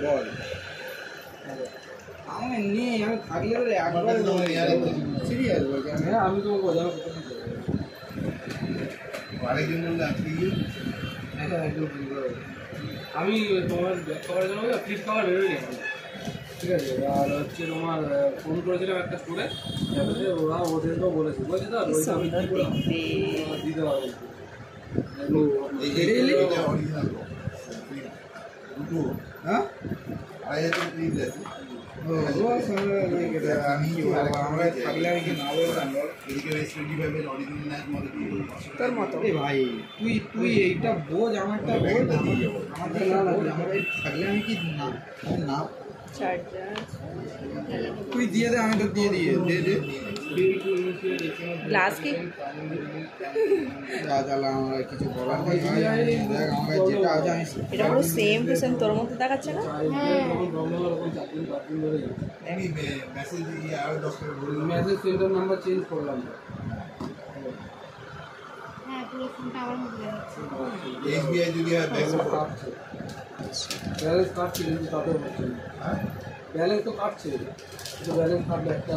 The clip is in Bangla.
বল আমি নেই, আমি থাকলে একবার সিরিয়াস বলছি আমি তোমাকে বোঝাবো আরেকজন বললে আপনি আমি তোমার ব্যাক কভারের জন্য ফ্লিপ কভার বেরোয়নি এখন, ঠিক আছে। আর হচ্ছে তোমার ফোন করেছিলাম একটা স্টোরে, তারপরে ওরা ওদেরকেও বলেছে বলছে তো আমি কী করে দিতে পারবো হ্যাঁ তোর মতো ভাই তুই এইটা বোঝ, আমারটা বোঝ, আমারটা না আমার থাকলে আমি কি না তুই দিয়ে দে, আমি তো দিয়ে দে গ্লাস কি আমার কিছু বলার নেই দেখ আমার যেটা আছে আমি এটা পুরো সেম টু সেম তোর মতো দেখাচ্ছে না? মেসেজ সেন্টার নাম্বার চেঞ্জ করলাম পুরো ফোনটা আমার মধ্যে দেখাচ্ছে। এসবিআই যদি আর ব্যাংক ব্যালেন্স কাটছে কিন্তু তাতেও হচ্ছে না, ব্যালেন্স তো কাটছে, ব্যালেন্স কাটলে একটা